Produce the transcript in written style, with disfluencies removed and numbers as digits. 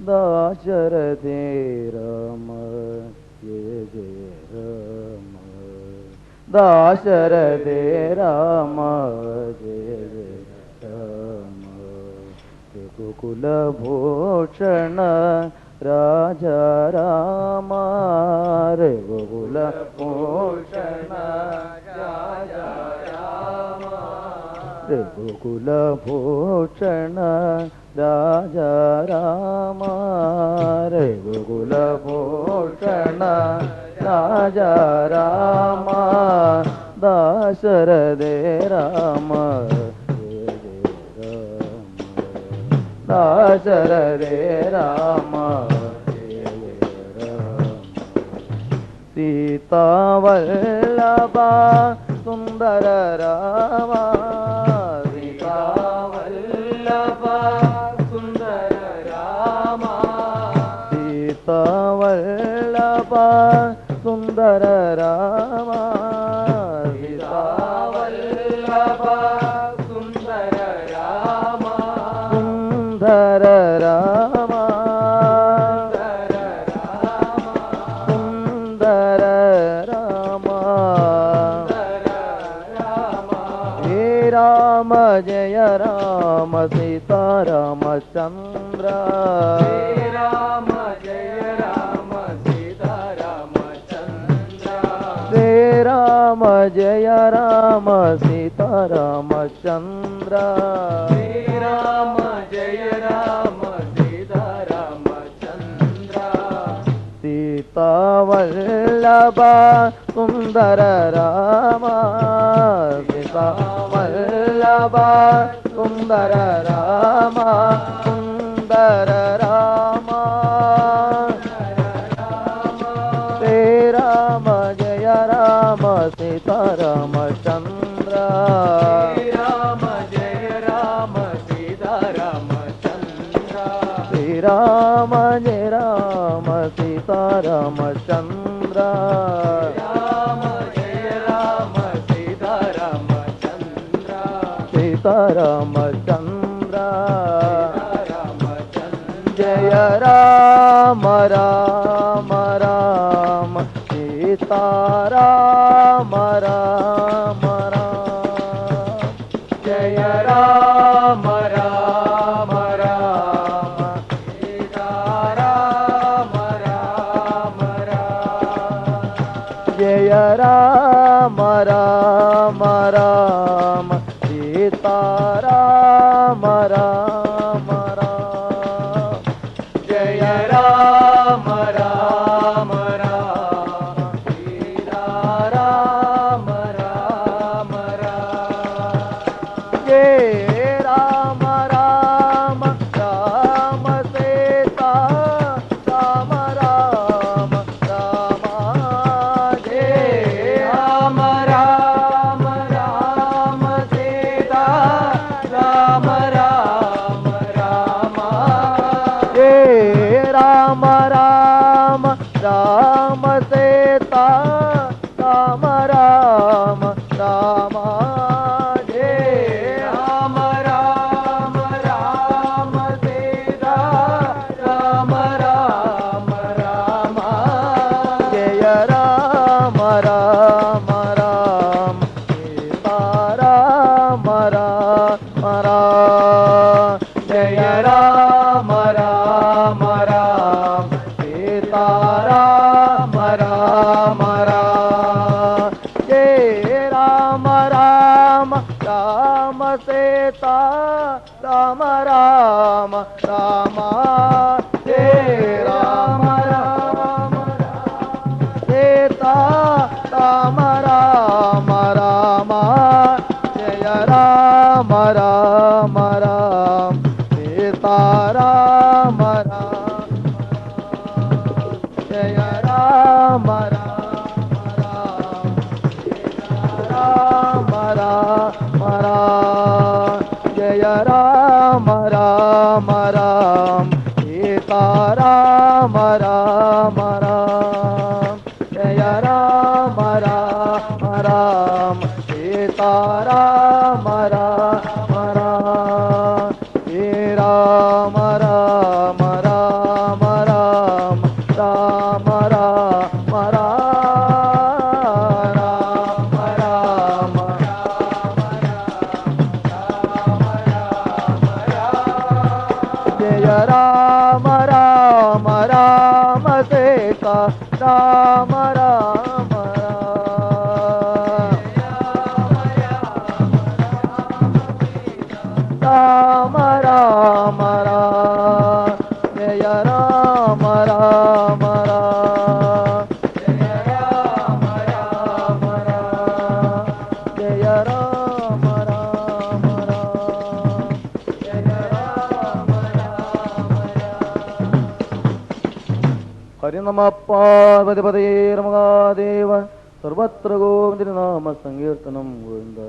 दाशरथे राम जय जय राम दाशरथे राम जय जय राम रघुकुलभूषण राजा राम रघुकुलभूषण राजा राम रघुकुलभूषण राजा राम रघुकुलभूषण राजा राम दाशरथे राम दाशरथे राम सीता वल्लभा सुंदर राम सीता वल्लभा सुंदर राम सीता वल्लभा सुंदर राम सीता वल्लभा सुंदर राम सुंदर राम सुंदर राम हे राम जय राम सीता रामचंद्र हे राम जय राम सीता रामचंद्र हे राम जय राम सीता रामचंद्र हे राम जय राम सीता रामचंद्र सीता वल्लभा सुंदर राम सीता वल्लभा सुंदर राम सुंदर राम हे राम जय राम सीता रामचंद्र हे राम जय राम सीता रामचंद्र हे राम जय राम सीता रामचंद्र राम जय राम सीता रामचंद्र सीता रामचंद्र जय राम राम राम सीता राम राम राम जय राम राम राम सीता राम राम राम जय राम राम राम सीता राम राम राम जय राम राम राम सीता राम राम राम जय राम राम राम सीता राम राम राम जय राम राम राम सीता राम राम राम जय राम राम राम सीता राम राम राम जय राम राम राम सीता राम राम राम जय राम राम राम सीता राम राम राम जय राम राम राम सीता राम राम राम जय राम राम राम सीता राम राम राम जय राम राम सीता राम राम राम जय राम राम राम सीता राम राम जय राम राम राम राम राम राम जय राम राम राम सीता राम राम राम जय राम राम राम सीता राम राम राम हे राम राम राम జయ రామ రామ రామ సీత రామ రామ రామ రామ రామ జయ రామ రామ రామ జయ రామ రామ రామ జయ రామ రామ రామ జయ రామ రామ హరి నమ పార్వతిపదే రమగాదేవ సర్వత్ర గోవింద నామ సంకీర్తనం గోవింద